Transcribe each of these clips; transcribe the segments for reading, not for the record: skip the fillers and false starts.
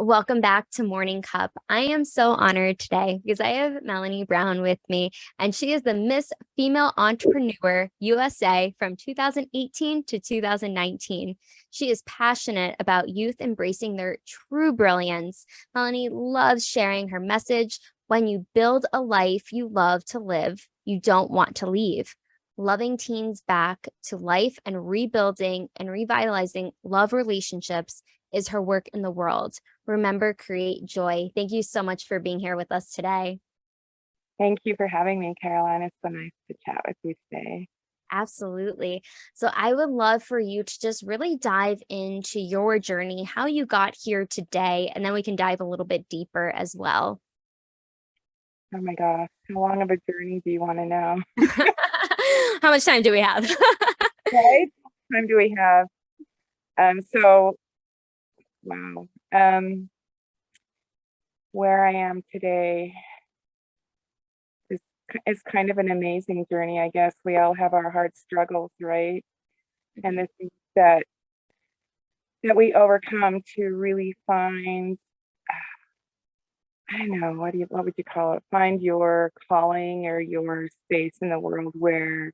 Welcome back to Morning Cup. I am so honored today because I have Melanie Brown with me, and she is the Miss Female Entrepreneur USA from 2018 to 2019. She is passionate about youth embracing their true brilliance. Melanie loves sharing her message. When you build a life you love to live, you don't want to leave. Loving teens back to life and rebuilding and revitalizing love relationships is her work in the world. Remember, create joy. Thank you so much for being here with us today. Thank you for having me, Caroline. It's so nice to chat with you today. Absolutely. So I would love for you to just really dive into your journey, how you got here today, and then we can dive a little bit deeper as well. Oh my gosh, how long of a journey do you want to know? How much time do we have? Right? What time do we have? So, wow. Where I am today is kind of an amazing journey. I guess we all have our hard struggles, right? And the things that we overcome to really find, I don't know, what would you call it? Find your calling or your space in the world where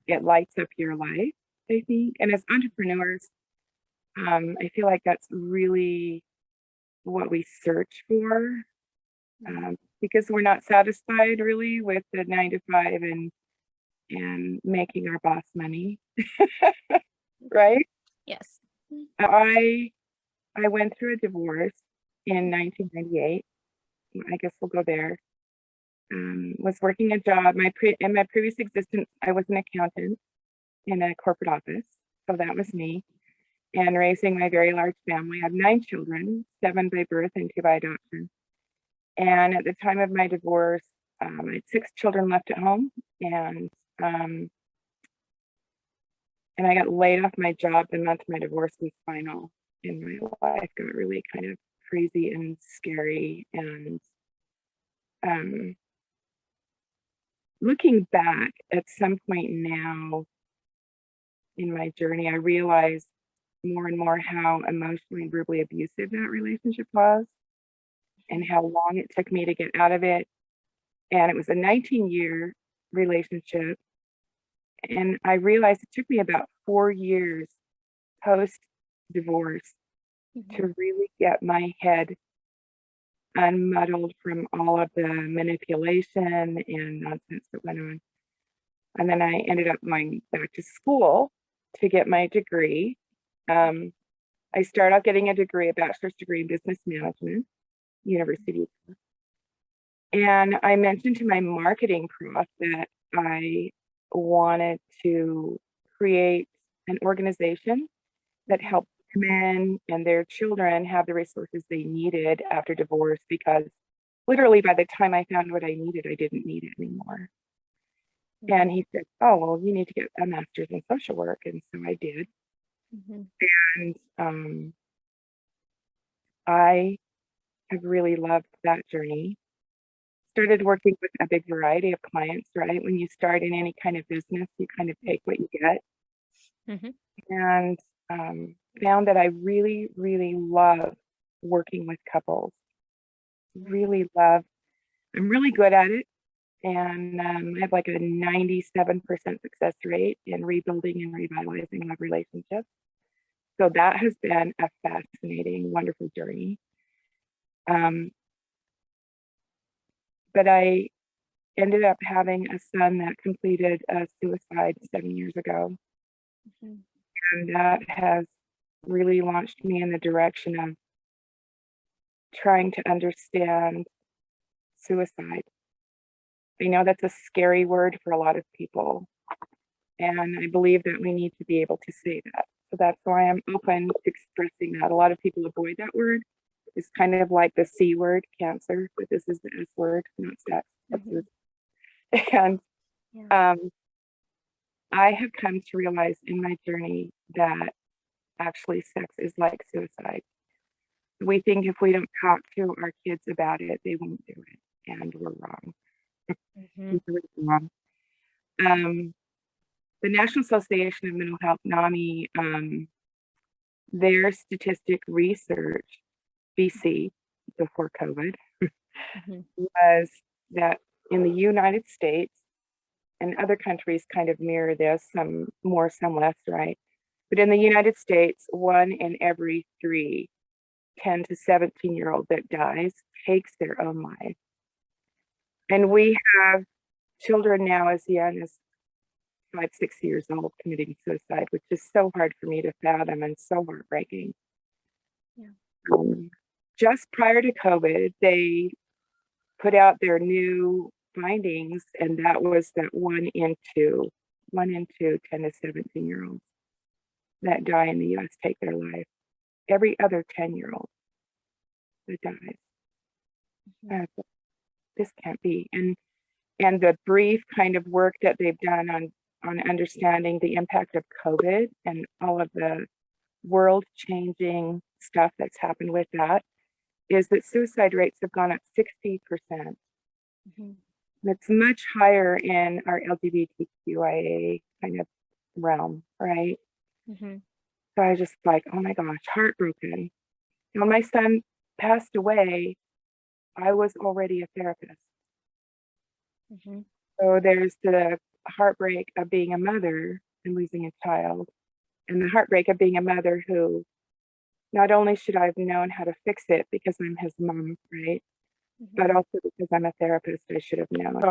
it lights up your life, I think. And as entrepreneurs, I feel like that's really what we search for, because we're not satisfied really with the 9 to 5 and making our boss money, right? Yes. I went through a divorce in 1998. I guess we'll go there. Was working a job. In my previous existence, I was an accountant in a corporate office, so that was me. And raising my very large family. I have 9 children, 7 by birth and 2 by adoption. And at the time of my divorce, I had 6 children left at home, and I got laid off my job the month my divorce was final, and my life got really kind of crazy and scary. And looking back at some point now in my journey, I realized more and more how emotionally and verbally abusive that relationship was and how long it took me to get out of it. And it was a 19-year relationship. And I realized it took me about 4 years post divorce to really get my head unmuddled from all of the manipulation and nonsense that went on. And then I ended up going back to school to get my degree. I started out getting a bachelor's degree in business management, University. And I mentioned to my marketing prof that I wanted to create an organization that helped women and their children have the resources they needed after divorce, because literally by the time I found what I needed, I didn't need it anymore. And he said, oh, well, you need to get a master's in social work. And so I did. And I have really loved that journey. Started working with a big variety of clients, right? When you start in any kind of business, you kind of take what you get. And found that I really, really love working with couples. Really love, I'm really good at it. And I have like a 97% success rate in rebuilding and revitalizing love relationships. So that has been a fascinating, wonderful journey. But I ended up having a son that completed a suicide 7 years ago. And that has really launched me in the direction of trying to understand suicide. I know that's a scary word for a lot of people, and I believe that we need to be able to say that. So that's why I'm open to expressing that. A lot of people avoid that word. It's kind of like the C word, cancer, but this is the S word, not sex. And I have come to realize in my journey that actually sex is like suicide. We think if we don't talk to our kids about it, they won't do it, and we're wrong. We're wrong. The National Association of Mental Health, NAMI, their statistic research BC, before COVID, Mhm. was that in the United States, and other countries kind of mirror this, some more, some less, right? But in the United States, 1 in every 3 10 to 17-year-old that dies takes their own life. And we have children now as young as 5, 6 years old committing suicide, which is so hard for me to fathom and so heartbreaking. Yeah. Just prior to COVID, they put out their new findings, and that was that 1 in 2, 10 to 17-year-olds that die in the US take their life. Every other 10-year-old that dies. This can't be. And the brief kind of work that they've done on understanding the impact of COVID and all of the world changing stuff that's happened with that is that suicide rates have gone up 60%. Mhm. It's much higher in our LGBTQIA kind of realm, right? Mhm. So I was just like, oh my gosh, heartbroken. When my son passed away, I was already a therapist. Mhm. So there's the heartbreak of being a mother and losing a child, and the heartbreak of being a mother who not only should I have known how to fix it because I'm his mom, right? But Mhm. also because I'm a therapist, I should have known. So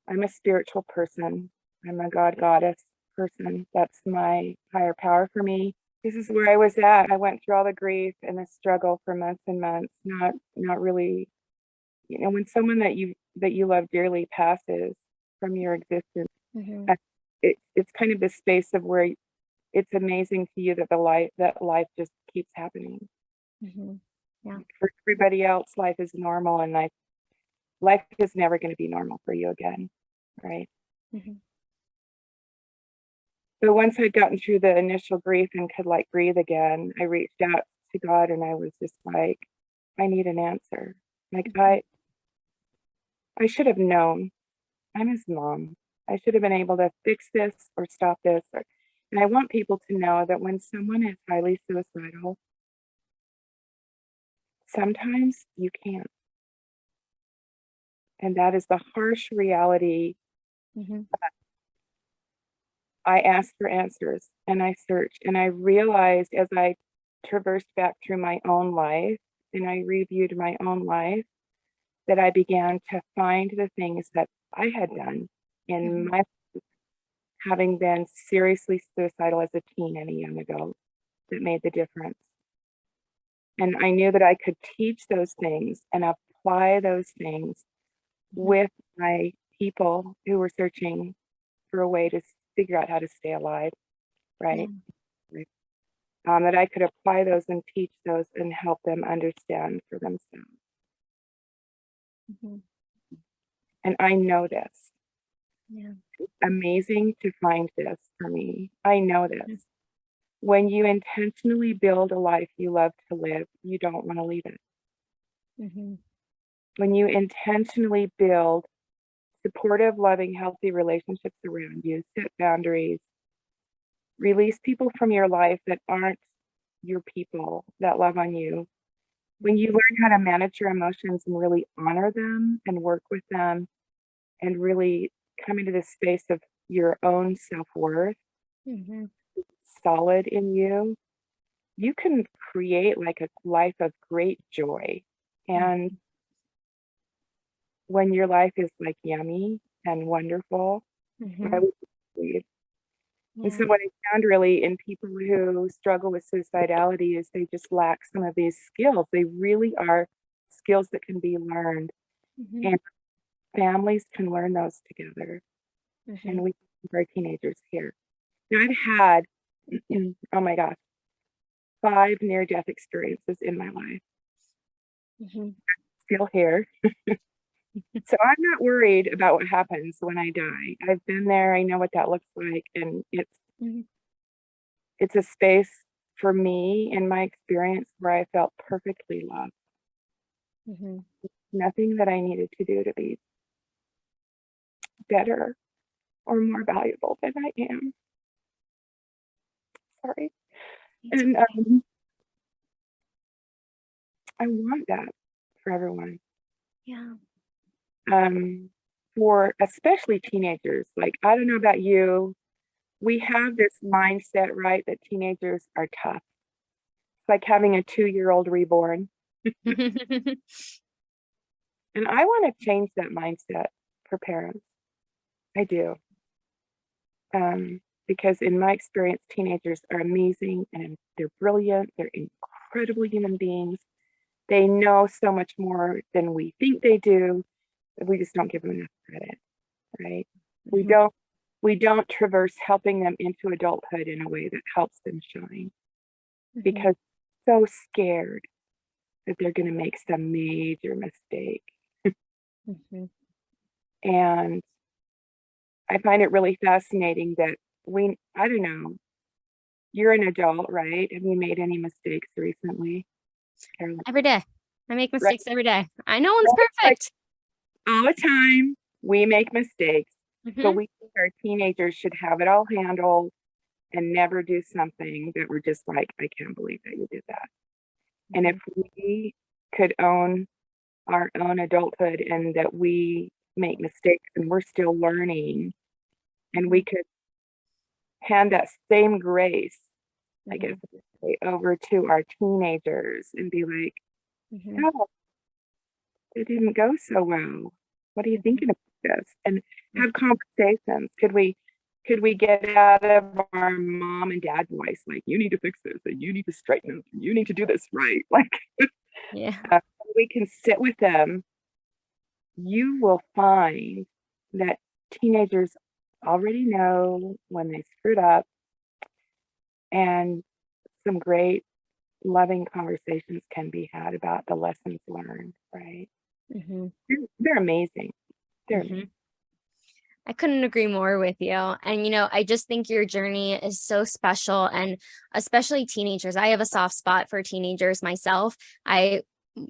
I'm a spiritual person. I'm a God goddess person. That's my higher power for me. This is where I was at. I went through all the grief and the struggle for months and months, not really, when someone that you love dearly passes from your existence, Mhm. it's kind of this space of where it's amazing to you that life just keeps happening. Mhm. Yeah. For everybody else, life is normal, and life is never going to be normal for you again, right? Mhm. But once I'd gotten through the initial grief and could like breathe again, I reached out to God and I was just like, I need an answer. Like I should have known. I'm his mom. I should have been able to fix this or stop this. And I want people to know that when someone is highly suicidal, sometimes you can't. And that is the harsh reality. Mhm. I asked for answers and I searched and I realized as I traversed back through my own life and I reviewed my own life that I began to find the things that I had done in Mhm. my having been seriously suicidal as a teen and a young adult that made the difference. And I knew that I could teach those things and apply those things Mhm. with my people who were searching for a way to figure out how to stay alive, Yeah. right? That I could apply those and teach those and help them understand for themselves. Mhm. And I know this. Yeah. Amazing to find this for me. I know Yeah. this. When you intentionally build a life you love to live, you don't want to leave it. Mhm. When you intentionally build supportive, loving, healthy relationships around you, set boundaries, release people from your life that aren't your people that love on you. When you learn how to manage your emotions and really honor them and work with them and really come into this space of your own self-worth, Mhm. solid in you, you can create like a life of great joy. And Mhm. when your life is like yummy and wonderful, why Mhm. would you leave? And so Yeah. what I found really in people who struggle with suicidality is they just lack some of these skills. They really are skills that can be learned, Mhm. and families can learn those together. And Mhm. we can keep our teenagers here. Now I've had, oh my gosh, 5 near-death experiences in my life. Mhm. Still here. So I'm not worried about what happens when I die. I've been there. I know what that looks like, and Mhm. it's a space for me in my experience where I felt perfectly loved. Mhm. Nothing that I needed to do to be better or more valuable than I am. Sorry. It's And okay. I want that for everyone. Yeah. For especially teenagers, like, I don't know about you, we have this mindset, right, that teenagers are tough. It's like having a 2-year-old reborn. And I want to change that mindset for parents. I do. Because in my experience, teenagers are amazing and they're brilliant. They're incredible human beings. They know so much more than we think they do. We just don't give them enough credit, right? We don't traverse helping them into adulthood in a way that helps them shine because so scared that they're going to make some major mistake. And I find it really fascinating that I don't know, you're an adult, right? Have you made any mistakes recently, Carolyn? Every day. I make Right, mistakes every day. I know one's right, like perfect. all the time, we make mistakes, but Mhm. we think our teenagers should have it all handled and never do something that we're just like, I can't believe that you did that. And if we could own our own adulthood and that we make mistakes and we're still learning, and we could hand that same grace, I guess, over to our teenagers and be like, oh, it didn't go so well. What are you thinking about this? And have conversations. Could we get out of our mom and dad voice, like, you need to fix this, and you need to straighten this, and you need to do this right? Like, Yeah. we can sit with them. You will find that teenagers already know when they screwed up, and some great loving conversations can be had about the lessons learned, right? They're amazing. They're amazing. I couldn't agree more with you. And, I just think your journey is so special, and especially teenagers. I have a soft spot for teenagers myself.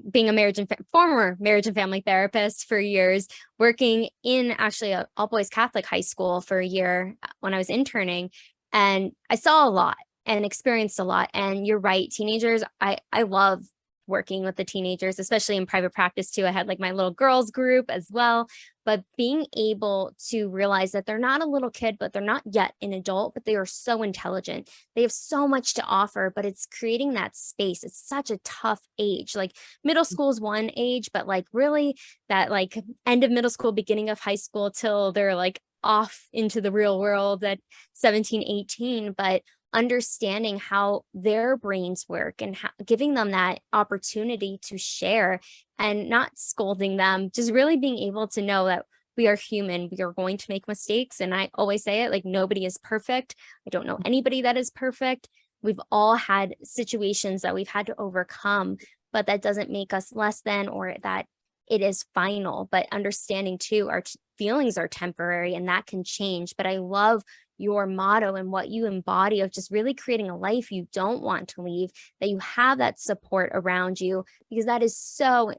Being a former marriage and family therapist for years, working in actually a all boys Catholic high school for a year when I was interning, and I saw a lot and experienced a lot. And you're right, teenagers, I love working with the teenagers, especially in private practice too. I had like my little girls group as well. But being able to realize that they're not a little kid, but they're not yet an adult, but they are so intelligent. They have so much to offer, but it's creating that space. It's such a tough age. Like middle school is one age, but like really that like end of middle school, beginning of high school till they're like off into the real world at 17, 18. But understanding how their brains work and giving them that opportunity to share and not scolding them, just really being able to know that we are human. We are going to make mistakes. And I always say it, like, nobody is perfect. I don't know anybody that is perfect. We've all had situations that we've had to overcome, but that doesn't make us less than or that it is final. But understanding too, our feelings are temporary and that can change. But I love your motto and what you embody of just really creating a life you don't want to leave, that you have that support around you, because that is so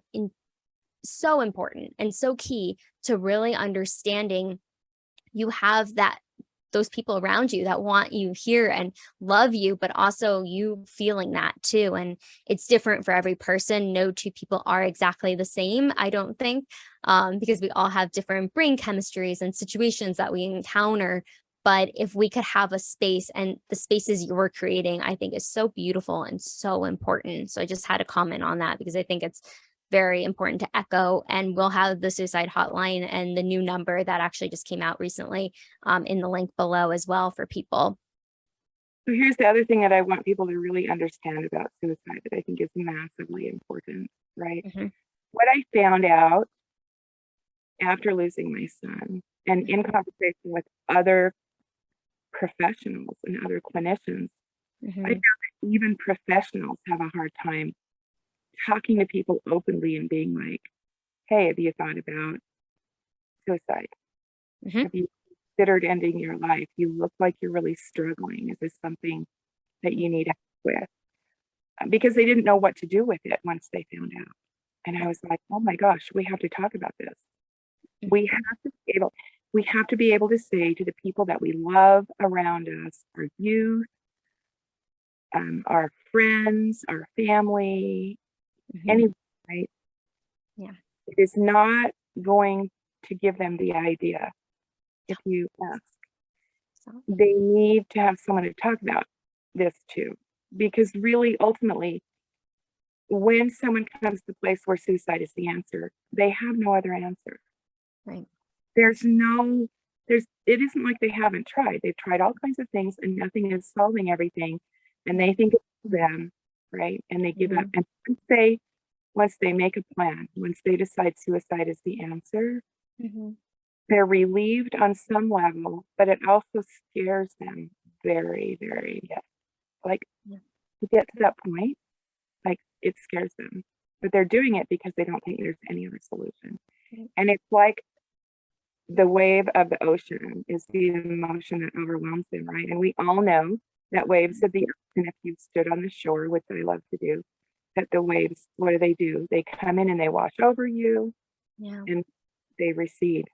important and so key to really understanding you have those people around you that want you here and love you, but also you feeling that too. And it's different for every person. No two people are exactly the same, I don't think, because we all have different brain chemistries and situations that we encounter. But if we could have a space, and the spaces you're creating, I think is so beautiful and so important. So I just had to comment on that because I think it's very important to echo. And we'll have the suicide hotline and the new number that actually just came out recently in the link below as well for people. So here's the other thing that I want people to really understand about suicide that I think is massively important, right? What I found out after losing my son and in conversation with other professionals and other clinicians, I found that even professionals have a hard time talking to people openly and being like, hey, have you thought about suicide? Have you considered ending your life? You look like you're really struggling. Is this something that you need help with? Because they didn't know what to do with it once they found out. And I was like, oh my gosh, we have to talk about this. We have to be able to say to the people that we love around us, our youth, our friends, our family, Anyway, right? Yeah. It is not going to give them the idea if you ask. So, They need to have someone to talk about this to, because really, ultimately, when someone comes to the place where suicide is the answer, they have no other answer. right. It isn't like they haven't tried. They've tried all kinds of things and nothing is solving everything. And they think it's them, right? And they give up. And once they make a plan, once they decide suicide is the answer, they're relieved on some level, but it also scares them very, very, like to get to that point, like it scares them. But they're doing it because they don't think there's any other solution. And it's like the wave of the ocean is the emotion that overwhelms them, right? And we all know that waves of the ocean, if you've stood on the shore, which I love to do, that the waves, what do? They come in and they wash over you and they recede.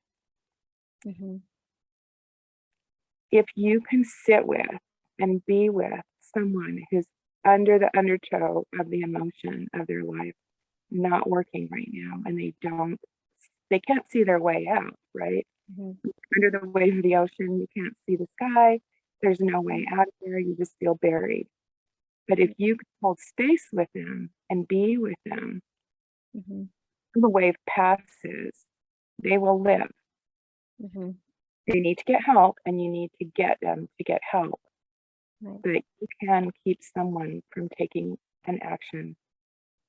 If you can sit with and be with someone who's under the undertow of the emotion of their life, not working right now, and they can't see their way out, right? Under the wave of the ocean, you can't see the sky. There's no way out of there. You just feel buried. But if you can hold space with them and be with them, the wave passes, they will live. They need to get help, and you need to get them to get help. But you can keep someone from taking an action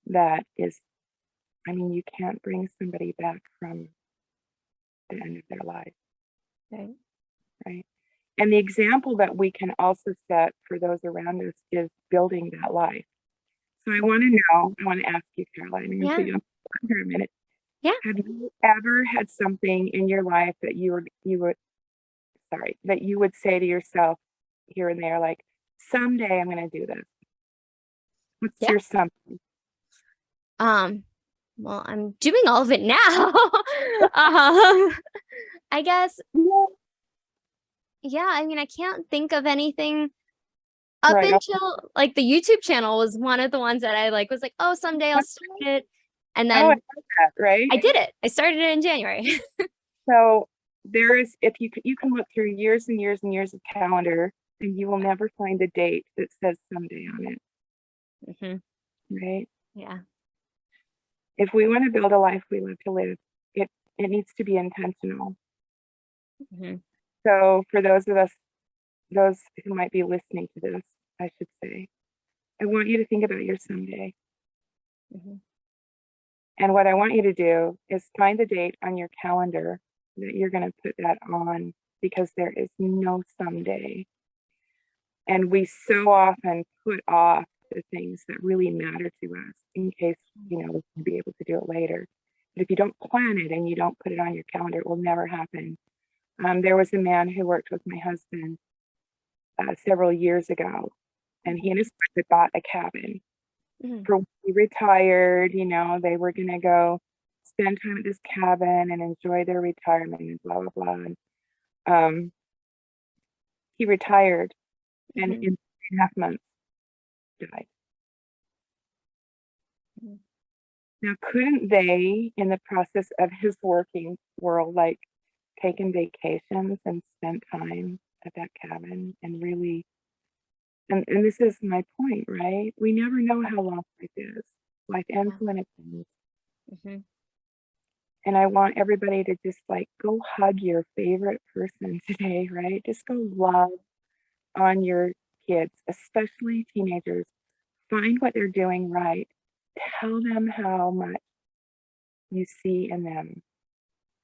that is, you can't bring somebody back from the end of their life. Right. And the example that we can also set for those around us is building that life. So I want to ask you, Caroline, I'm going to put you on for a minute. Yeah. Have you ever had something in your life that that you would say to yourself here and there, like, someday I'm going to do this? What's your something? Well, I'm doing all of it now. I guess, I can't think of anything up until like the YouTube channel was one of the ones that I was like, oh, someday I'll start it. And then I love that, right? I did it. I started it in January. So there is, if you can look through years and years and years of calendar, and you will never find a date that says someday on it. Right? Yeah. If we want to build a life we love to live, it needs to be intentional. So for those who might be listening to this, I should say, I want you to think about your someday. And what I want you to do is find a date on your calendar that you're going to put that on, because there is no someday. And we so often put off the things that really matter to us in case, we can be able to do it later. But if you don't plan it and you don't put it on your calendar, it will never happen. There was a man who worked with my husband several years ago, and he and his wife had bought a cabin. For when he retired, they were going to go spend time at this cabin and enjoy their retirement and blah, blah, blah. And he retired, and in 3.5 months, died. Now, couldn't they, in the process of his working world, taken vacations and spent time at that cabin and really, and this is my point, right? We never know how long life is. Life ends when it ends. And I want everybody to just go hug your favorite person today, right? Just go love on your kids, especially teenagers. Find what they're doing right. Tell them how much you see in them,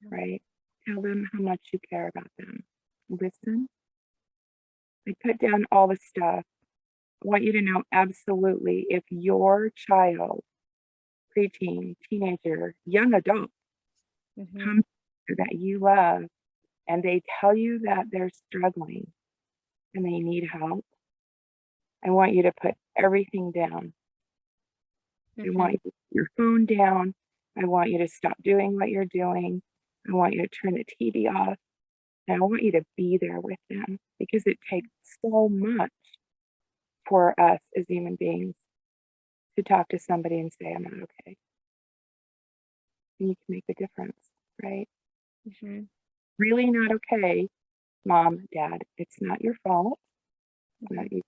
right? Tell them how much you care about them. Listen. I put down all the stuff. I want you to know absolutely, if your child, preteen, teenager, young adult, comes that you love and they tell you that they're struggling and they need help, I want you to put everything down. I want you to put your phone down. I want you to stop doing what you're doing. I want you to turn the TV off. And I want you to be there with them, because it takes so much for us as human beings to talk to somebody and say, I'm not okay. And you can make the difference, right? Mm-hmm. Really not okay, mom, dad. It's not your fault. It's not you.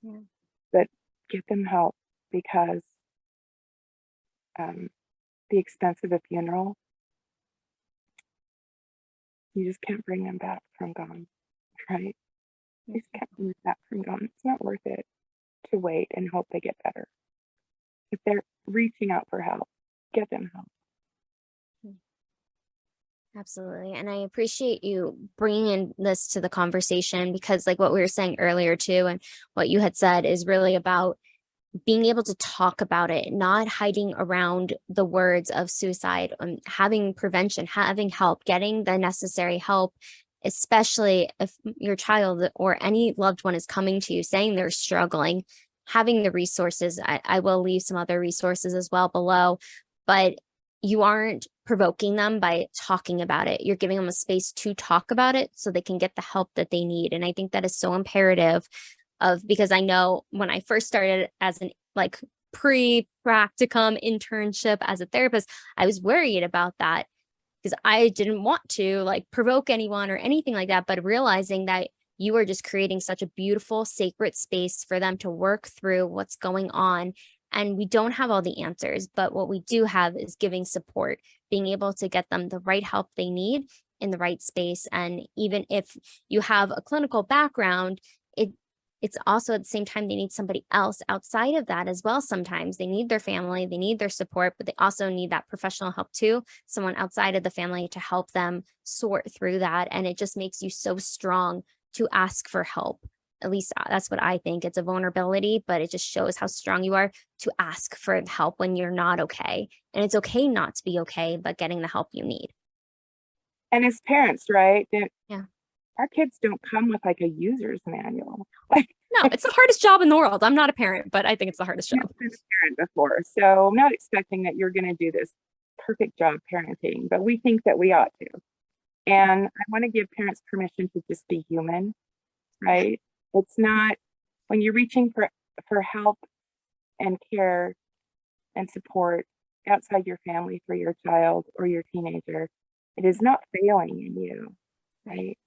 Yeah. But get them help, because the expense of a funeral, you just can't bring them back from gone, right? You just can't bring them back from gone. It's not worth it to wait and hope they get better. If they're reaching out for help, get them help. Absolutely. And I appreciate you bringing in this to the conversation, because like what we were saying earlier too, and what you had said is really about being able to talk about it, not hiding around the words of suicide, having prevention, having help, getting the necessary help, especially if your child or any loved one is coming to you saying they're struggling, having the resources. I will leave some other resources as well below, but you aren't provoking them by talking about it. You're giving them a space to talk about it so they can get the help that they need. And I think that is so imperative because I know when I first started as an like pre-practicum internship as a therapist, I was worried about that because I didn't want to like provoke anyone or anything like that, but realizing that you are just creating such a beautiful, sacred space for them to work through what's going on. And we don't have all the answers, but what we do have is giving support, being able to get them the right help they need in the right space. And even if you have a clinical background, it's also at the same time they need somebody else outside of that as well. Sometimes they need their family, they need their support, but they also need that professional help too, someone outside of the family to help them sort through that. And it just makes you so strong to ask for help. At least that's what I think. It's a vulnerability, but it just shows how strong you are to ask for help when you're not okay. And it's okay not to be okay, but getting the help you need. And as parents, right? Yeah. Our kids don't come with like a user's manual. No, it's the hardest job in the world. I'm not a parent, but I think it's the hardest job. I've been a parent before, so I'm not expecting that you're going to do this perfect job parenting, but we think that we ought to. And I want to give parents permission to just be human, right? It's not, when you're reaching for help and care and support outside your family for your child or your teenager, it is not failing in you, right?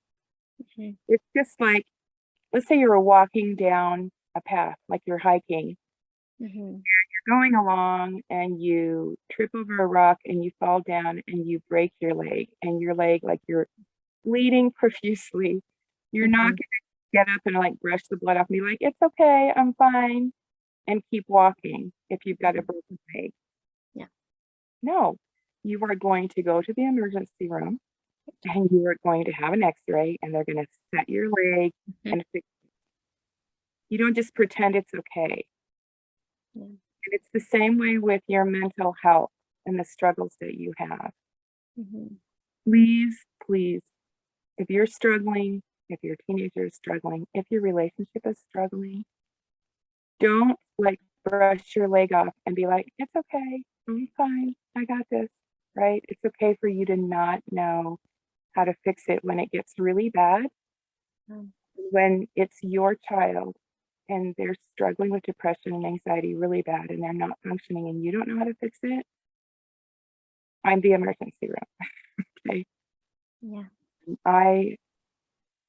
Mm-hmm. It's just like, let's say you're walking down a path, like you're hiking. Mm-hmm. You're going along and you trip over a rock and you fall down and you break your leg, and your leg, like you're bleeding profusely. You're Mm-hmm. not going to get up and like brush the blood off and be like, it's okay, I'm fine, and keep walking if you've got a broken leg. Yeah. No, you are going to go to the emergency room and you are going to have an x-ray, and they're going to set your leg and fix it. You don't just pretend it's okay. Yeah. And it's the same way with your mental health and the struggles that you have. Mm-hmm. Please, if you're struggling, if your teenager is struggling, if your relationship is struggling, don't like brush your leg off and be like, it's okay, I'm fine, I got this, right? It's okay for you to not know how to fix it when it gets really bad. When it's your child and they're struggling with depression and anxiety really bad and they're not functioning and you don't know how to fix it, I'm the emergency room. Okay. Yeah.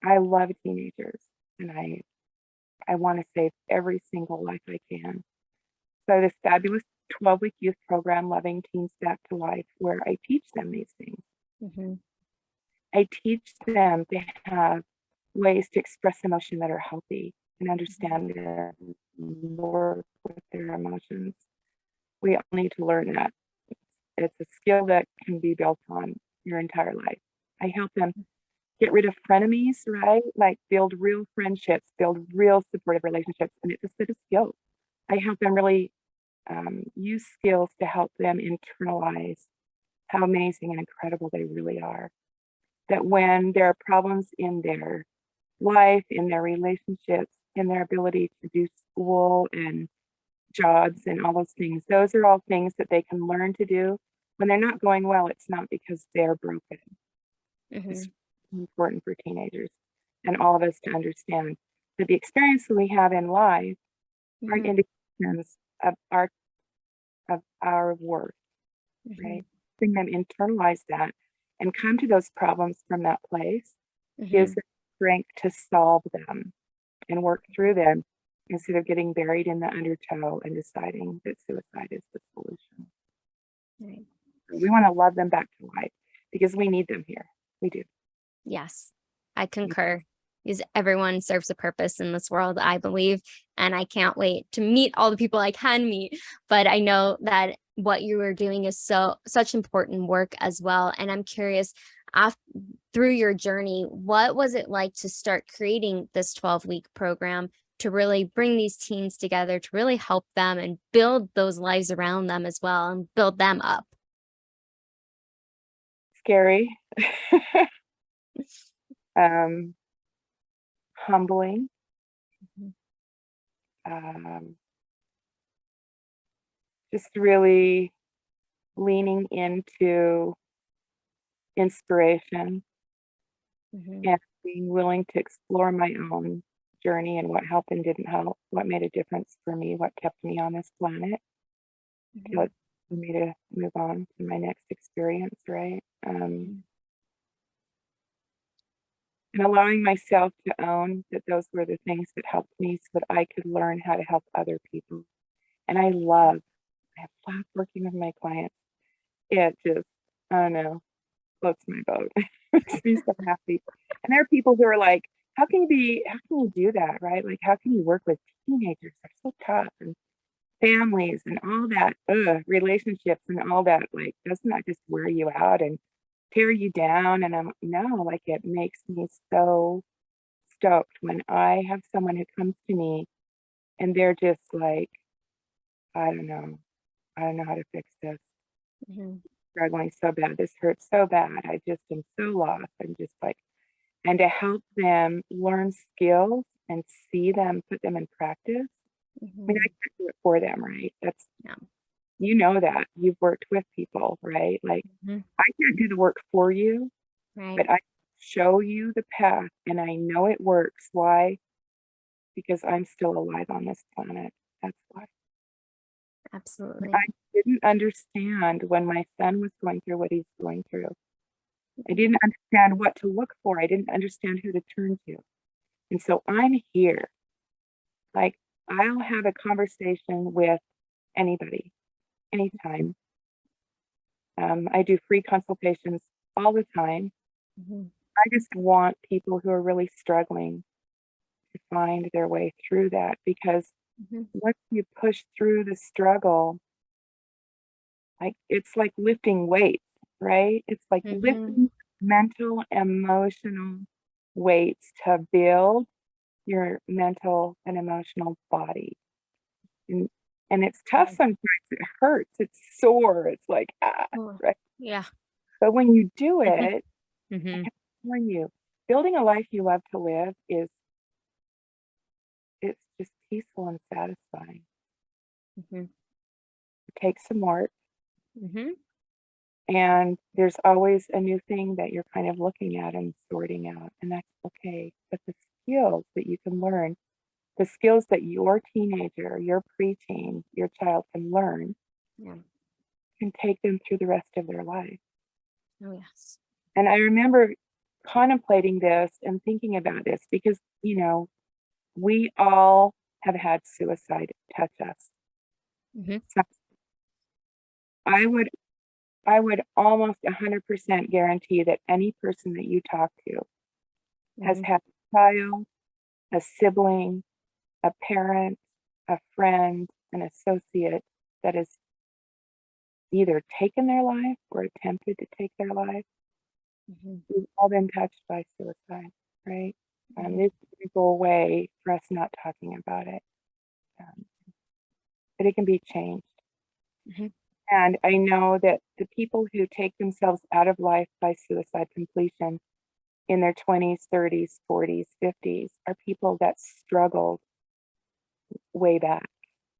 I love teenagers, and I want to save every single life I can. So this fabulous 12-week youth program, Loving Teens Back to Life, where I teach them these things. Mm-hmm. I teach them to have ways to express emotion that are healthy and understand their work with their emotions. We all need to learn that. It's a skill that can be built on your entire life. I help them get rid of frenemies, right? Like build real friendships, build real supportive relationships. And it's a set of skills. I help them really use skills to help them internalize how amazing and incredible they really are. That when there are problems in their life, in their relationships, in their ability to do school and jobs and all those things, those are all things that they can learn to do. When they're not going well, it's not because they're broken. Mm-hmm. It's important for teenagers and all of us to understand that the experience that we have in life aren't indicated perceptions of our worth, right? Helping them internalize that and come to those problems from that place gives them strength to solve them and work through them instead of getting buried in the undertow and deciding that suicide is the solution. Right. We want to love them back to life because we need them here. We do. Yes, I concur. Because everyone serves a purpose in this world, I believe, and I can't wait to meet all the people I can meet. But I know that what you are doing is such important work as well. And I'm curious, through your journey, what was it like to start creating this 12-week program to really bring these teens together, to really help them and build those lives around them as well and build them up? Scary. Humbling. Just really leaning into inspiration and being willing to explore my own journey and what helped and didn't help, what made a difference for me, what kept me on this planet, what for me to move on to my next experience, right? And allowing myself to own that those were the things that helped me so that I could learn how to help other people. And I have loved working with my clients. It just, I don't know, floats my boat. Makes me so happy. And there are people who are like, how can you do that, right? Like, how can you work with teenagers? They're so tough, and families and all that, relationships and all that. Like, doesn't that just wear you out and tear you down? And I'm no, like, it makes me so stoked when I have someone who comes to me and they're just like, I don't know how to fix this. Struggling so bad. This hurts so bad. I just am so lost. I'm just like, and to help them learn skills and see them, put them in practice. I mean, I can't do it for them, right? That's, you know, that you've worked with people, right? Like, I can't do the work for you, but I show you the path and I know it works. Why? Because I'm still alive on this planet. That's why. Absolutely. I didn't understand when my son was going through what he's going through. I didn't understand what to look for. I didn't understand who to turn to. And so I'm here. Like, I'll have a conversation with anybody, anytime. I do free consultations all the time. I just want people who are really struggling to find their way through that, because once you push through the struggle, like, it's like lifting weights, right? It's like lifting mental, emotional weights to build your mental and emotional body. And it's tough sometimes. It hurts. It's sore. It's like, right? Yeah. But when you do it, I can warn you, building a life you love to live it's just peaceful and satisfying. It takes some work. And there's always a new thing that you're kind of looking at and sorting out, and that's okay. But the skills that you can learn, the skills that your teenager, your preteen, your child can learn, can take them through the rest of their life. Oh, yes. And I remember contemplating this and thinking about this because, you know, we all have had suicide touch us. So I would almost 100% guarantee that any person that you talk to has had a child, a sibling, a parent, a friend, an associate that has either taken their life or attempted to take their life. We've all been touched by suicide, right? This doesn't go away for us not talking about it, but it can be changed. And I know that the people who take themselves out of life by suicide completion in their 20s, 30s, 40s, 50s are people that struggled way back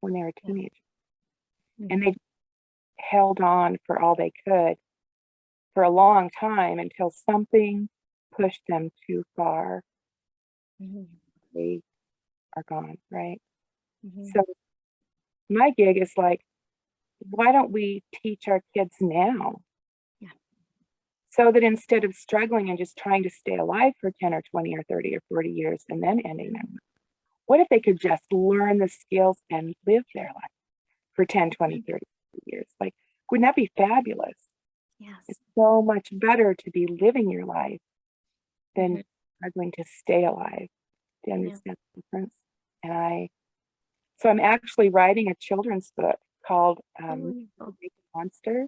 when they were teenagers. And they held on for all they could for a long time until something pushed them too far. They are gone, right? So my gig is like, why don't we teach our kids now? Yeah. So that instead of struggling and just trying to stay alive for 10 or 20 or 30 or 40 years and then ending them, what if they could just learn the skills and live their life for 10, 20, 30 years? Like, wouldn't that be fabulous? Yes. It's so much better to be living your life than struggling to stay alive, to understand the difference. So I'm actually writing a children's book called Big Monster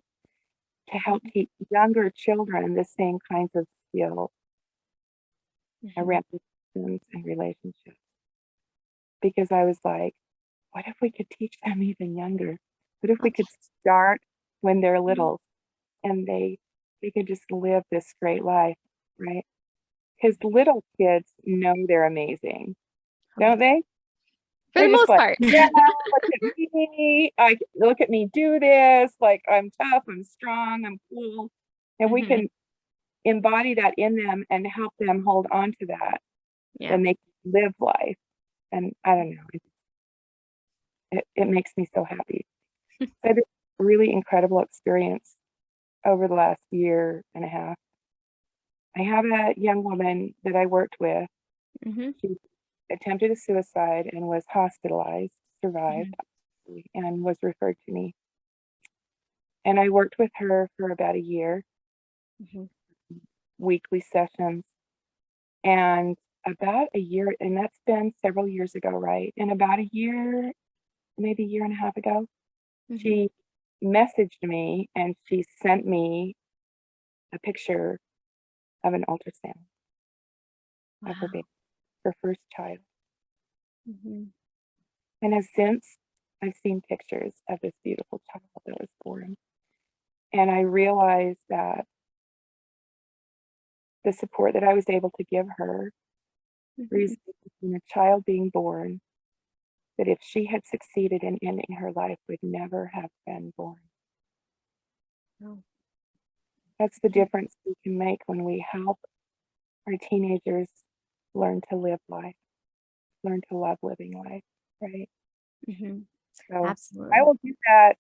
to help teach younger children the same kinds of skills around systems and relationships. Because I was like, what if we could teach them even younger? What if we could start when they're little and they could just live this great life, right? Because little kids know they're amazing, don't they? For They're the just most like, part. yeah, look at me do this. Like, I'm tough, I'm strong, I'm cool. And we can embody that in them and help them hold on to that. Yeah. And they can live life. And I don't know, it makes me so happy. So I had a really incredible experience over the last year and a half. I have a young woman that I worked with. She attempted a suicide and was hospitalized, survived, and was referred to me. And I worked with her for about a year, weekly sessions. And about a year, and that's been several years ago, right? And about a year, maybe a year and a half ago, she messaged me and she sent me a picture of an ultrasound of her baby, her first child. And since I've seen pictures of this beautiful child that was born, and I realized that the support that I was able to give her resulted in a child being born that if she had succeeded in ending her life would never have been born. That's the difference we can make when we help our teenagers learn to live life, learn to love living life, right? So Absolutely. I will do that.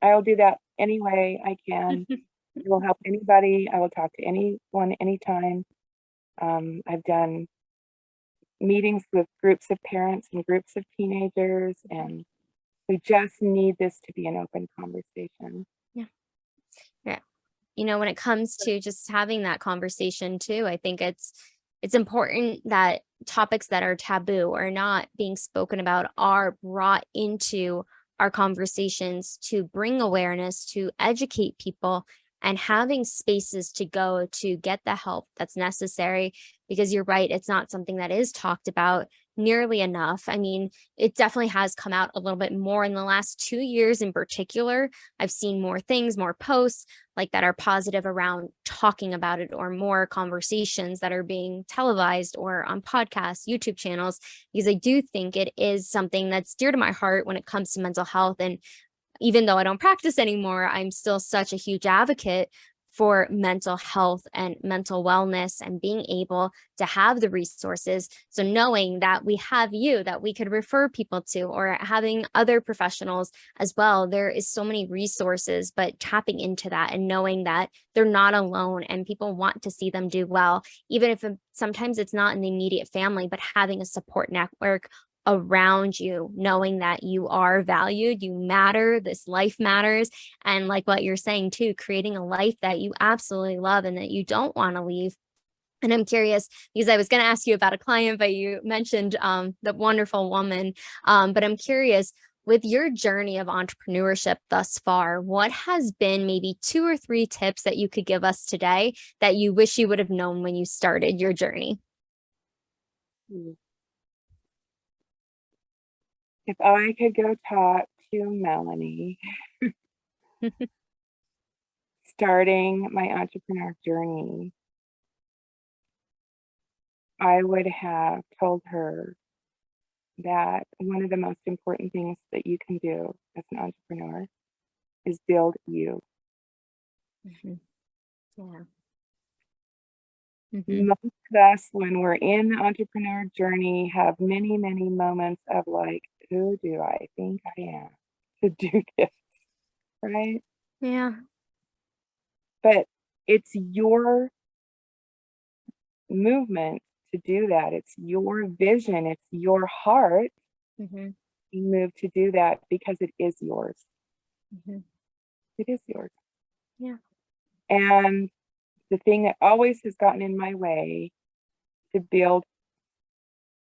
I will do that any way I can. I will help anybody. I will talk to anyone, anytime. I've done meetings with groups of parents and groups of teenagers, and we just need this to be an open conversation. Yeah. You know, when it comes to just having that conversation too, I think it's important that topics that are taboo or not being spoken about are brought into our conversations to bring awareness, to educate people, and having spaces to go to get the help that's necessary. Because you're right, it's not something that is talked about nearly enough. I mean, it definitely has come out a little bit more in the last 2 years in particular. I've seen more things, more posts like that are positive around talking about it, or more conversations that are being televised or on podcasts, YouTube channels, because I do think it is something that's dear to my heart when it comes to mental health. And even though I don't practice anymore, I'm still such a huge advocate for mental health and mental wellness and being able to have the resources. So knowing that we have you that we could refer people to, or having other professionals as well, there is so many resources, but tapping into that and knowing that they're not alone and people want to see them do well, even if sometimes it's not in the immediate family, but having a support network around you, knowing that you are valued, you matter, this life matters. And like what you're saying too, creating a life that you absolutely love and that you don't want to leave. And I'm curious, because I was going to ask you about a client, but you mentioned the wonderful woman. But I'm curious, with your journey of entrepreneurship thus far, what has been maybe 2 or 3 tips that you could give us today that you wish you would have known when you started your journey? If I could go talk to Melanie starting my entrepreneur journey, I would have told her that one of the most important things that you can do as an entrepreneur is build you. Yeah. Most of us, when we're in the entrepreneur journey, have many, many moments of like, who do I think I am? to do this, right? Yeah. But it's your movement to do that. It's your vision. It's your heart Mm-hmm. move to do that because it is yours. Mm-hmm. It is yours. Yeah. And the thing that always has gotten in my way to build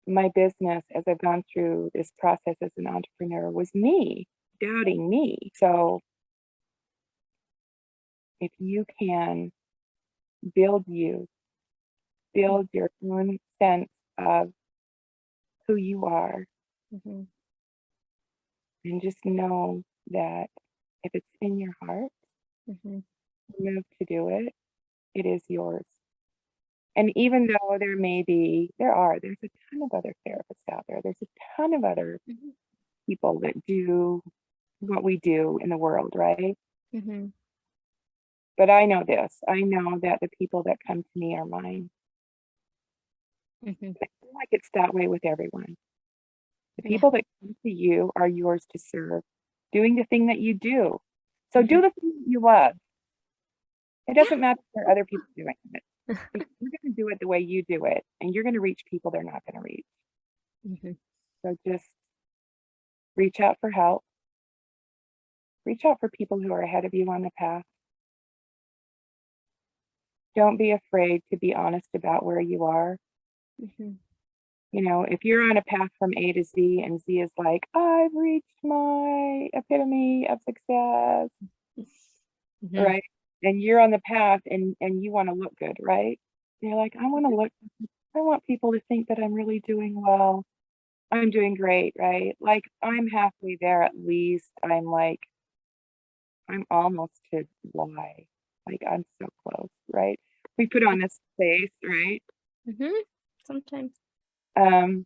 my business as I've gone through this process as an entrepreneur was me doubting me. So if you can build your own sense of who you are, Mm-hmm. and just know that if it's in your heart, Mm-hmm. move to do it, it is yours. And even though there's a ton of other therapists out there, there's a ton of other Mm-hmm. people that do what we do in the world, right? Mm-hmm. But I know this, I know that the people that come to me are mine. Mm-hmm. I feel like it's that way with everyone. The Yeah. people that come to you are yours to serve, doing the thing that you do. So Mm-hmm. do the thing that you love. It Yeah. doesn't matter if other people doing it. Because you're going to do it the way you do it, and you're going to reach people they're not going to reach. Mm-hmm. So just reach out for help. Reach out for people who are ahead of you on the path. Don't be afraid to be honest about where you are. Mm-hmm. You know, if you're on a path from A to Z and Z is like, I've reached my epitome of success, Mm-hmm. right? And you're on the path and you want to look good, right? You're like, I want people to think that I'm really doing well. I'm doing great, right? Like I'm halfway there at least. I'm almost to why. Like I'm so close, right? We put on this face, right? Mm-hmm. Sometimes. Um,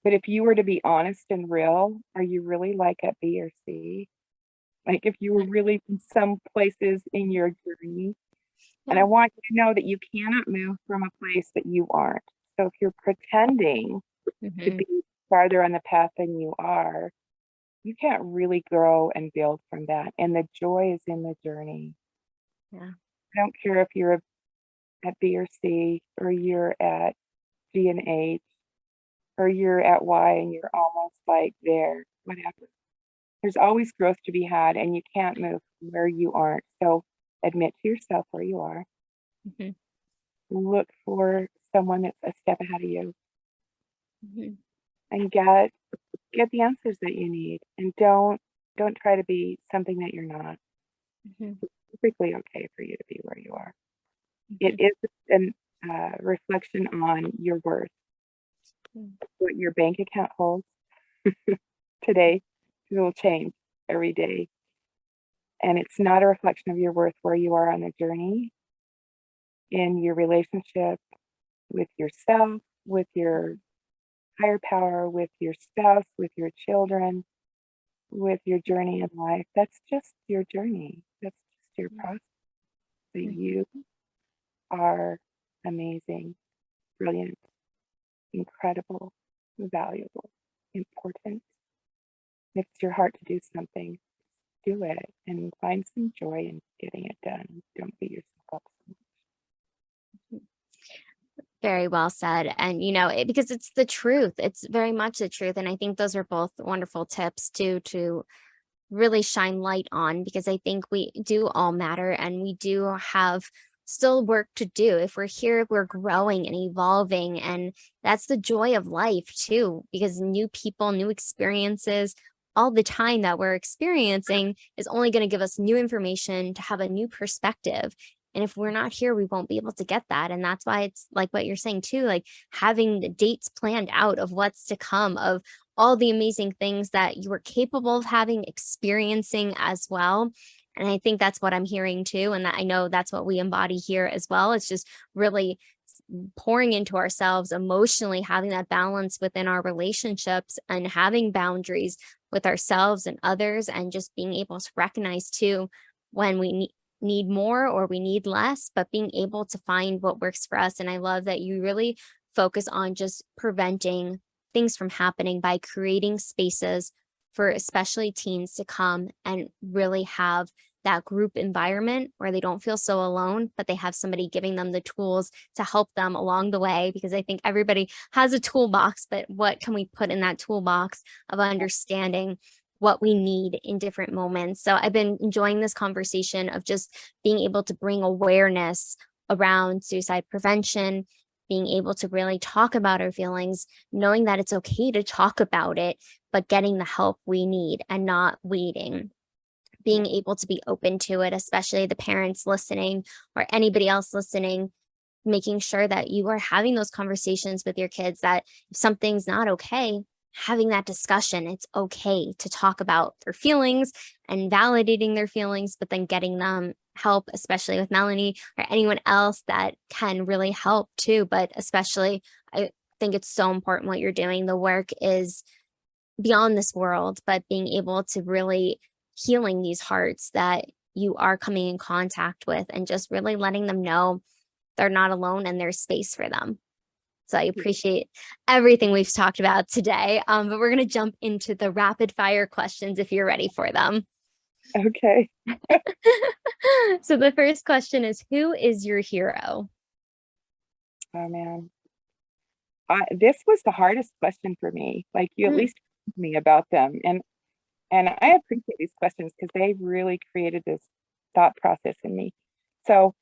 but if you were to be honest and real, are you really like at B or C? Like if you were really in some places in your journey, and I Yeah. want you to know that you cannot move from a place that you aren't. So if you're pretending to Mm-hmm. be farther on the path than you are, you can't really grow and build from that. And the joy is in the journey. Yeah. I don't care if you're at B or C, or you're at G and H, or you're at Y and you're almost like there, whatever. There's always growth to be had, and you can't move from where you aren't. So admit to yourself where you are. Mm-hmm. Look for someone that's a step ahead of you, Mm-hmm. and get the answers that you need. And don't try to be something that you're not. Mm-hmm. It's perfectly okay for you to be where you are. It Mm-hmm. is a reflection on your worth, what your bank account holds today. It will change every day. And it's not a reflection of your worth where you are on the journey in your relationship with yourself, with your higher power, with your spouse, with your children, with your journey in life. That's just your journey. That's just your process. So you are amazing, brilliant, incredible, valuable, important. If it's your heart to do something, do it and find some joy in getting it done. Don't beat yourself up so much. Very well said. And, because it's the truth, it's very much the truth. And I think those are both wonderful tips to really shine light on, because I think we do all matter and we do have still work to do. If we're here, we're growing and evolving. And that's the joy of life too, because new people, new experiences, all the time that we're experiencing is only going to give us new information to have a new perspective. And if we're not here, we won't be able to get that. And that's why it's like what you're saying too, like having the dates planned out of what's to come, of all the amazing things that you were capable of having, experiencing as well. And I think that's what I'm hearing too. And that I know that's what we embody here as well. It's just really pouring into ourselves emotionally, having that balance within our relationships and having boundaries with ourselves and others, and just being able to recognize too when we need more or we need less, but being able to find what works for us. And I love that you really focus on just preventing things from happening by creating spaces for especially teens to come and really have that group environment where they don't feel so alone, but they have somebody giving them the tools to help them along the way. Because I think everybody has a toolbox, but what can we put in that toolbox of understanding what we need in different moments? So I've been enjoying this conversation of just being able to bring awareness around suicide prevention, being able to really talk about our feelings, knowing that it's okay to talk about it, but getting the help we need and not waiting. Being able to be open to it, especially the parents listening or anybody else listening, making sure that you are having those conversations with your kids, that if something's not okay, having that discussion, it's okay to talk about their feelings and validating their feelings, but then getting them help, especially with Melanie or anyone else that can really help too. But especially, I think it's so important what you're doing. The work is beyond this world, but being able to really healing these hearts that you are coming in contact with and just really letting them know they're not alone and there's space for them. So I appreciate everything we've talked about today. But we're going to jump into the rapid fire questions if you're ready for them. Okay. So the first question is, who is your hero? Oh man. This was the hardest question for me. Like, you at least told me about them. And I appreciate these questions because they really created this thought process in me. So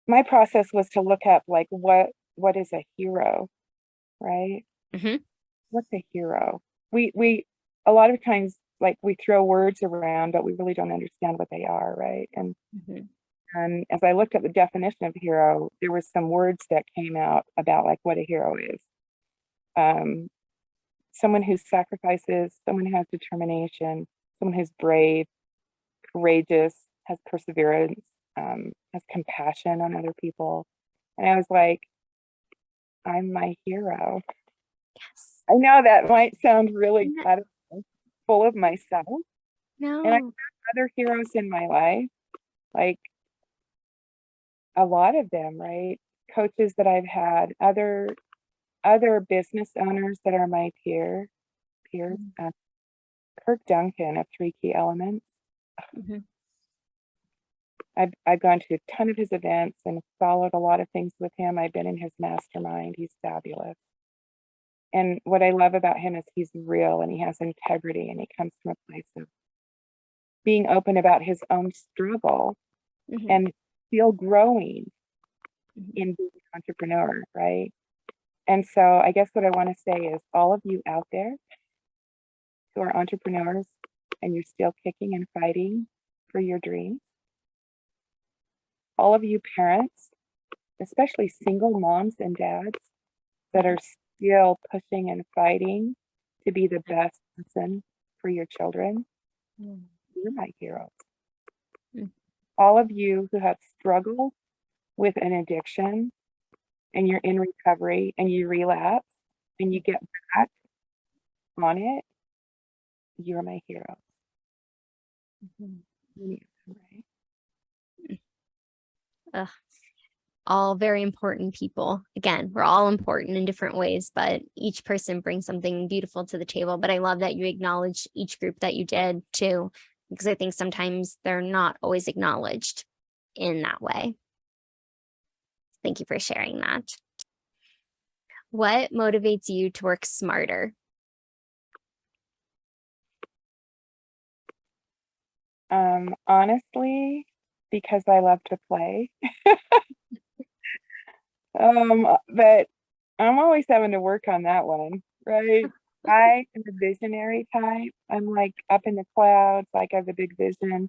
my process was to look up, like, what is a hero, right? What's a hero? We a lot of times, like, we throw words around, but we really don't understand what they are, right? And as I looked at the definition of hero, there were some words that came out about, like, what a hero is. Someone who sacrifices, someone who has determination, someone who's brave, courageous, has perseverance, has compassion on other people. And I was like, I'm my hero. Yes. I know that might sound really kind of full of myself. No. And I have other heroes in my life, like a lot of them, right? Coaches that I've had, other business owners that are my peers. Kirk Duncan of Three Key Elements. I've gone to a ton of his events and followed a lot of things with him. I've been in his mastermind. He's fabulous. And what I love about him is he's real and he has integrity, and he comes from a place of being open about his own struggle and still growing in being an entrepreneur, right? And so I guess what I want to say is, all of you out there who are entrepreneurs and you're still kicking and fighting for your dreams, all of you parents, especially single moms and dads that are still pushing and fighting to be the best person for your children, you're my heroes. All of you who have struggled with an addiction and you're in recovery and you relapse and you get back on it, you're my heroes. Right? All very important people. Again, we're all important in different ways, but each person brings something beautiful to the table. But I love that you acknowledge each group that you did too, because I think sometimes they're not always acknowledged in that way. Thank you for sharing that. What motivates you to work smarter? Honestly, because I love to play. But I'm always having to work on that one, right? I am a visionary type. I'm like up in the clouds, like I have a big vision,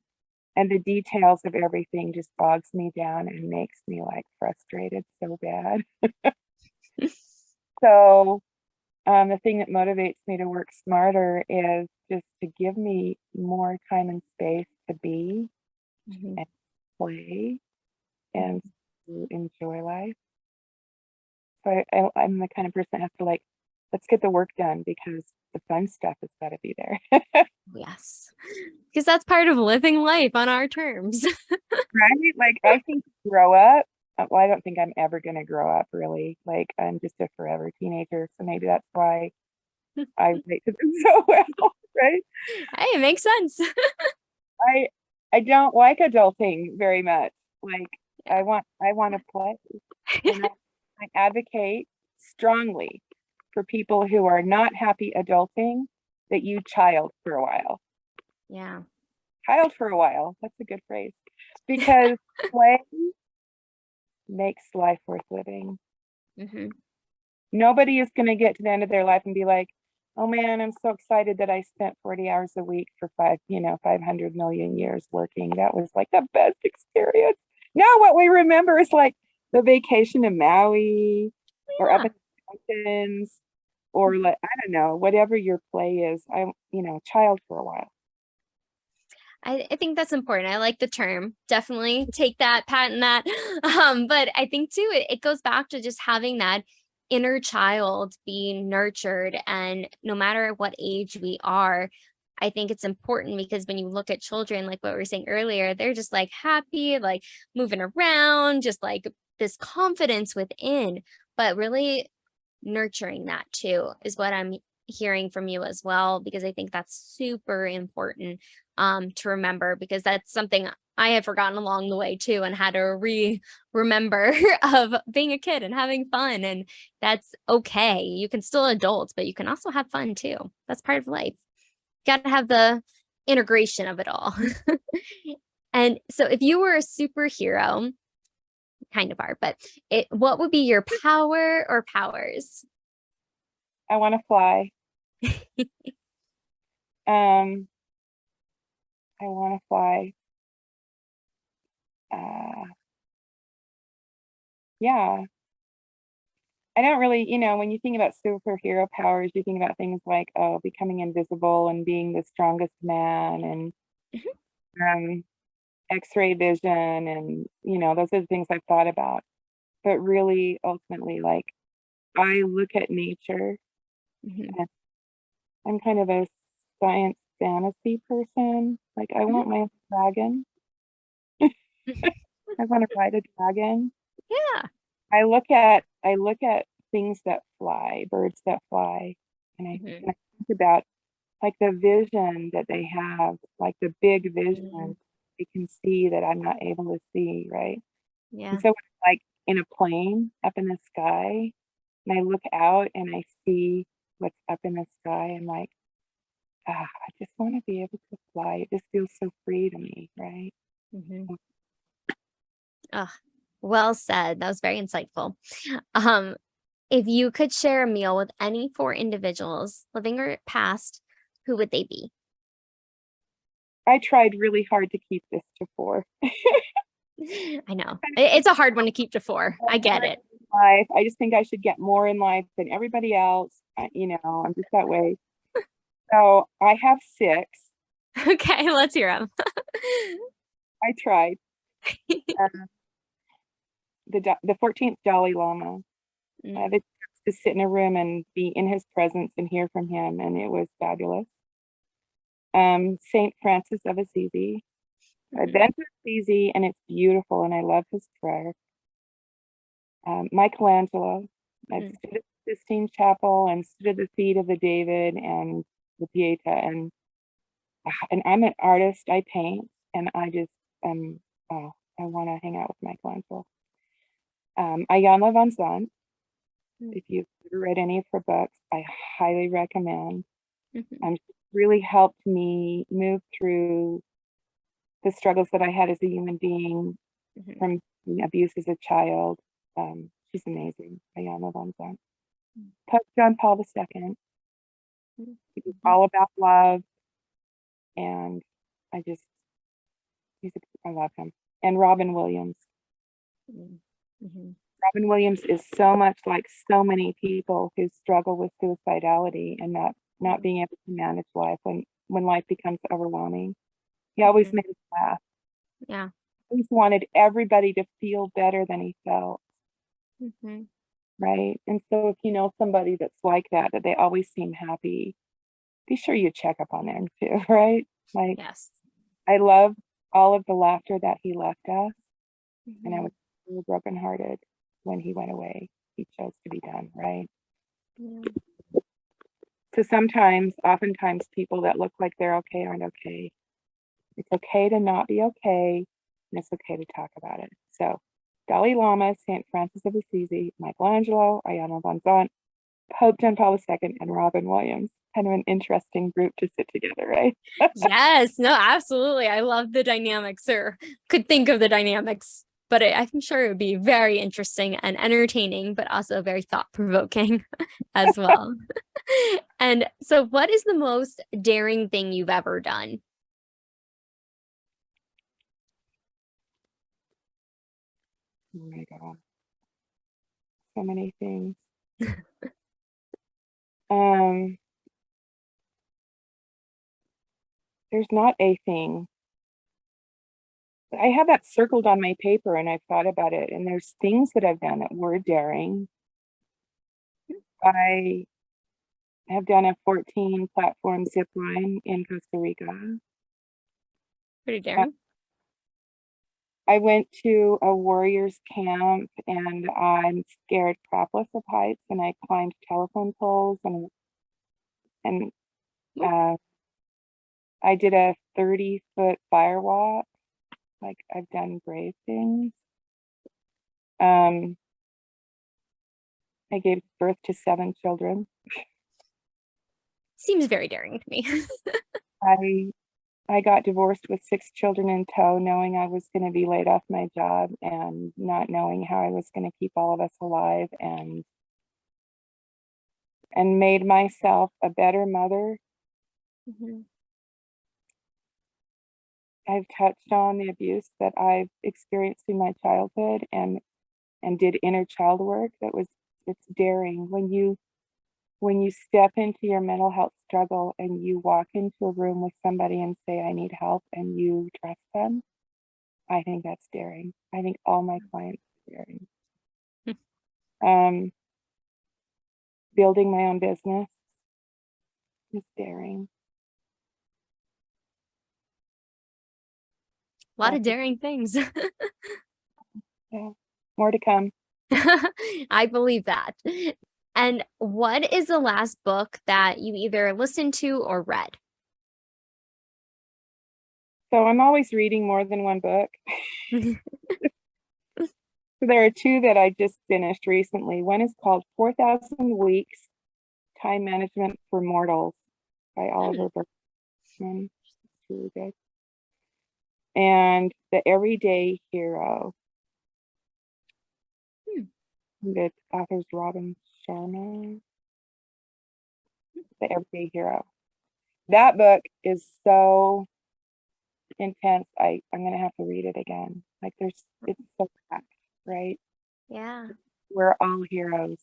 and the details of everything just bogs me down and makes me like frustrated so bad. So the thing that motivates me to work smarter is just to give me more time and space to be and play and to enjoy life. So I'm the kind of person that has to, like, let's get the work done because the fun stuff has got to be there. Yes, because that's part of living life on our terms. Right? Like, I think grow up. Well, I don't think I'm ever going to grow up, really. Like, I'm just a forever teenager. So maybe that's why I relate to them so well. right? Hey, it makes sense. I I don't like adulting very much. Like I want to play, and I advocate strongly for people who are not happy adulting that you child for a while. Yeah. Child for a while. That's a good phrase. Because play makes life worth living. Hmm. Nobody is going to get to the end of their life and be like, oh man, I'm so excited that I spent 40 hours a week for 500 million years working. That was like the best experience. No, what we remember is like the vacation in Maui or up Yeah. in the mountains or like, I don't know, whatever your play is. Child for a while. I think that's important. I like the term. Definitely take that, patent that. But I think too, it goes back to just having that inner child being nurtured. And no matter what age we are, I think it's important because when you look at children, like what we were saying earlier, they're just like happy, like moving around, just like this confidence within. But really nurturing that too is what I'm hearing from you as well, because I think that's super important to remember, because that's something I had forgotten along the way too, and had to remember of being a kid and having fun. And that's okay. You can still adult, but you can also have fun too. That's part of life. Got to have the integration of it all. And so if you were a superhero, kind of are, but what would be your power or powers? I want to fly. Um, I want to fly. Uh, yeah. I don't really, when you think about superhero powers, you think about things like, oh, becoming invisible and being the strongest man and Mhm. um, X-ray vision, and those are the things I've thought about. But really, ultimately, like I look at nature, Mhm. and I'm kind of a science fantasy person. Like I Mhm. want my own dragon. I want to ride a dragon. Yeah. I look at things that fly, birds that fly, and I, Mhm. and I think about like the vision that they have, like the big Mhm. vision they can see that I'm not able to see, right? And Yeah. so it's like in a plane up in the sky, and I look out and I see what's up in the sky, I'm like, I just want to be able to fly. It just feels so free to me, right? Mhm. Oh, well said. That was very insightful. Um, if you could share a meal with any four individuals, living or past, who would they be? I tried really hard to keep this to four. I know. It's a hard one to keep to four. I get it. Life. I just think I should get more in life than everybody else. I'm just that way. So I have six. Okay, let's hear them. I tried. Um, the 14th Dalai Lama. I had the chance to sit in a room and be in his presence and hear from him, and it was fabulous. Saint Francis of Assisi. I've been to Assisi, and it's beautiful, and I love his prayer. Michelangelo. I've stood at the Sistine Chapel and stood at the feet of the David and the Pieta, and I'm an artist. I paint, and I just oh, I want to hang out with Michelangelo. Ayanna van Zandt. If you've ever read any of her books, I highly recommend. She's really helped me move through the struggles that I had as a human being from abuse as a child. She's amazing, Ayanna van Zandt. Pope John Paul II. He's all about love, and I just, I love him. And Robin Williams. Robin Williams is so much like so many people who struggle with suicidality and not being able to manage life when life becomes overwhelming. He always made us laugh. Yeah. He always wanted everybody to feel better than he felt, right? And so if you know somebody that's like that they always seem happy, be sure you check up on them too, right? Like Yes. I love all of the laughter that he left us, and I was so brokenhearted when he went away. He chose to be done, right? Yeah. So oftentimes people that look like they're okay aren't okay. It's okay to not be okay, and it's okay to talk about it. So Dalai Lama, St. Francis of Assisi, Michelangelo, Ayana von Zandt, Pope John Paul II, and Robin Williams. Kind of an interesting group to sit together, right? Yes, no, absolutely. I love the dynamics, or could think of the dynamics, but I'm sure it would be very interesting and entertaining, but also very thought-provoking as well. And so, what is the most daring thing you've ever done? Oh my God. So many things. There's not a thing. I have that circled on my paper and I've thought about it, and there's things that I've done that were daring. I have done a 14 platform zip line in Costa Rica. Pretty daring. I went to a warriors camp and I'm scared crapless of heights, and I climbed telephone poles and I did a 30-foot fire walk. Like, I've done brave things. I gave birth to 7 children. Seems very daring to me. I got divorced with 6 children in tow, knowing I was going to be laid off my job and not knowing how I was going to keep all of us alive, and made myself a better mother. Mhm. I've touched on the abuse that I've experienced in my childhood and did inner child work. It's daring when you step into your mental health struggle and you walk into a room with somebody and say, I need help, and you trust them. I think that's daring. I think all my clients are daring. Building my own business is daring. A lot of daring things. Yeah, more to come. I believe that. And what is the last book that you either listened to or read? So I'm always reading more than one book. So there are 2 that I just finished recently. One is called 4,000 Weeks, Time Management for Mortals by Oliver Berkman. It's really good. And The Everyday Hero. The author's Robin Sharma. The Everyday Hero. That book is so intense. I'm gonna have to read it again. Like, it's so packed, right? Yeah. We're all heroes.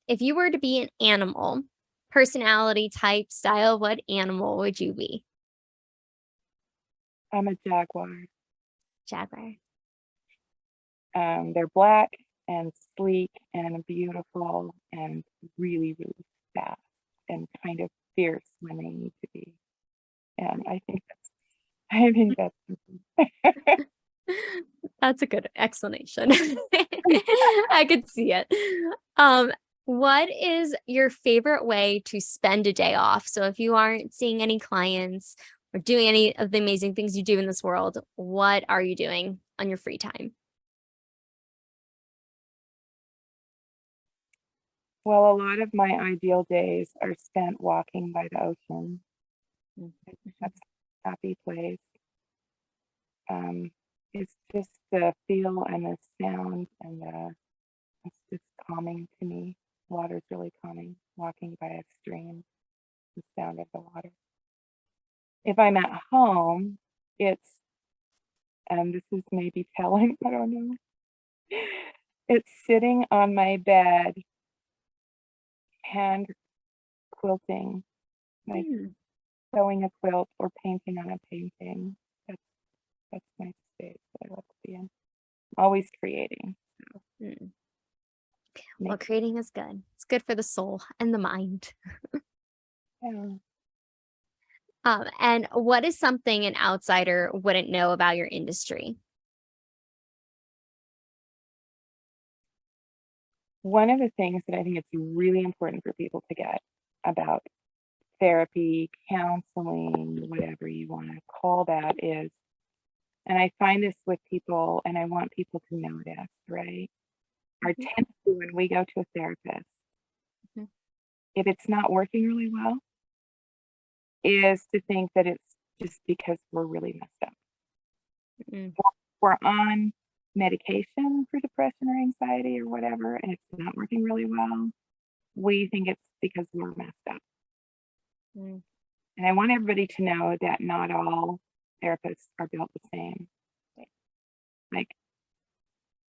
If you were to be an animal, personality, type, style, what animal would you be? I'm a jaguar. Jaguar. They're black and sleek and beautiful and really, really fast and kind of fierce when they need to be. And I think that's That's a good explanation. I could see it. Um, what is your favorite way to spend a day off? So if you aren't seeing any clients or doing any of the amazing things you do in this world, what are you doing on your free time? Well, a lot of my ideal days are spent walking by the ocean. That's a happy place. It's just the feel and the sound and it's just calming to me. Water's really calming. Walking by a stream, the sound of the water. If I'm at home, it's, and this is maybe telling, I don't know. It's sitting on my bed, hand quilting, like sewing a quilt or painting on a painting. That's my space that I love to be in. Always creating. Mm. Well, creating is good. It's good for the soul and the mind. Yeah. And what is something an outsider wouldn't know about your industry? One of the things that I think it's really important for people to get about therapy, counseling, whatever you want to call that is, and I find this with people, and I want people to know this, right? Our tendency when we go to a therapist, if it's not working really well, is to think that it's just because we're really messed up. We're on medication for depression or anxiety or whatever, and it's not working really well, we think it's because we're messed up. And I want everybody to know that not all therapists are built the same. Like,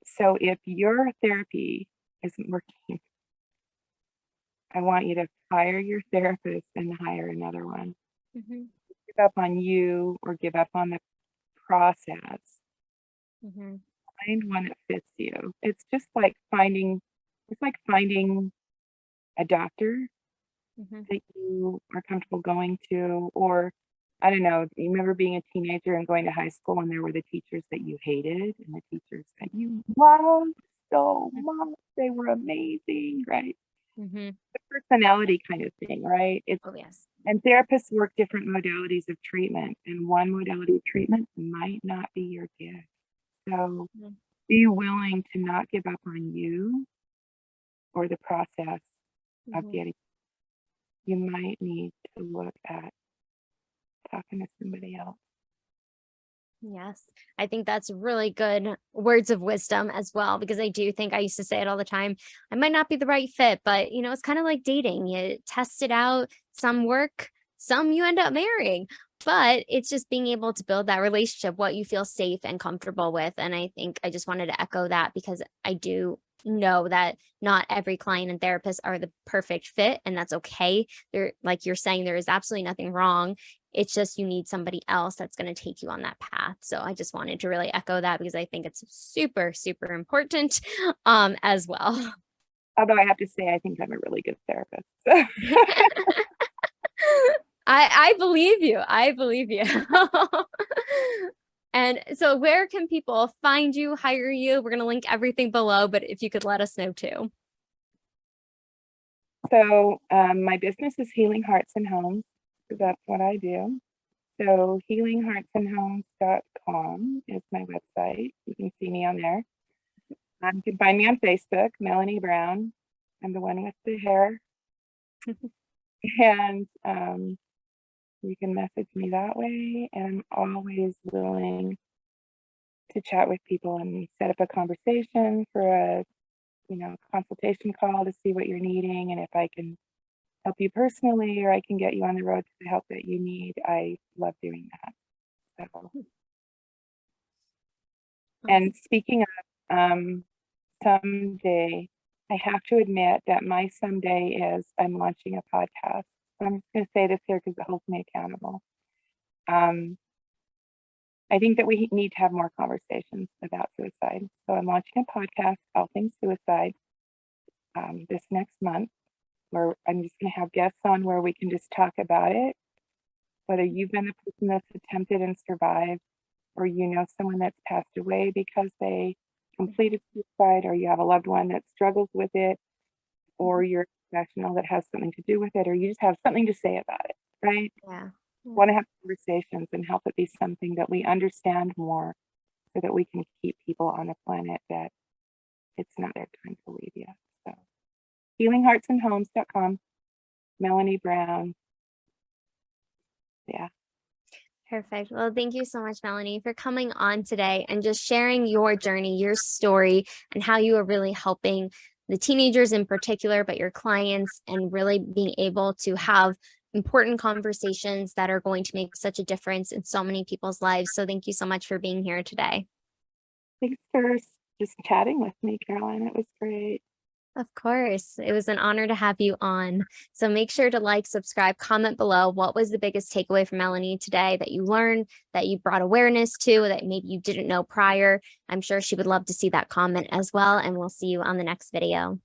so if your therapy isn't working, I want you to fire your therapist and hire another one. Give up on you or give up on the process. Find one that fits you. It's just like finding a doctor that you are comfortable going to, or I don't know, you remember being a teenager and going to high school and there were the teachers that you hated and the teachers that you loved so much. They were amazing, right? The personality kind of thing, right? It's, and therapists work different modalities of treatment, and one modality of treatment might not be your gift. So be willing to not give up on you or the process of getting. You might need to look at talking to somebody else. Yes, I think that's really good words of wisdom as well, because I do think I used to say it all the time. I might not be the right fit, but you know, it's kind of like dating. You test it out, some work, some you end up marrying, but it's just being able to build that relationship, what you feel safe and comfortable with. And I think I just wanted to echo that, because I do know that not every client and therapist are the perfect fit, and that's okay. There, like you're saying, there is absolutely nothing wrong. It's just you need somebody else that's going to take you on that path. So I just wanted to really echo that, because I think it's super, super important as well. Although I have to say, I think I'm a really good therapist. I believe you. I believe you. And so where can people find you, hire you? We're going to link everything below, but if you could let us know too. So my business is Healing Hearts and Homes. So that's what I do. So healingheartsandhomes.com is my website. You can see me on there. You can find me on Facebook, Melanie Brown. I'm the one with the hair. And you can message me that way. And I'm always willing to chat with people and set up a conversation for a, consultation call to see what you're needing. And if I can help you personally, or I can get you on the road to the help that you need, I love doing that. So. And speaking of someday, I have to admit that my someday is I'm launching a podcast. So I'm just going to say this here because it holds me accountable. I think that we need to have more conversations about suicide. So I'm launching a podcast, All Things Suicide, this next month, where I'm just going to have guests on where we can just talk about it. Whether you've been the person that's attempted and survived, or you know someone that's passed away because they completed suicide, or you have a loved one that struggles with it, or you're a professional that has something to do with it, or you just have something to say about it, right? Yeah. Want to have conversations and help it be something that we understand more, so that we can keep people on the planet that it's not their time to leave yet. So healingheartsandhomes.com, Melanie Brown. Yeah. Perfect. Well, thank you so much, Melanie, for coming on today and just sharing your journey, your story, and how you are really helping the teenagers in particular, but your clients, and really being able to have important conversations that are going to make such a difference in so many people's lives. So thank you so much for being here today. Thanks for just chatting with me, Caroline. It was great. Of course. It was an honor to have you on. So make sure to like, subscribe, comment below. What was the biggest takeaway from Melanie today that you learned, that you brought awareness to, that maybe you didn't know prior? I'm sure she would love to see that comment as well. And we'll see you on the next video.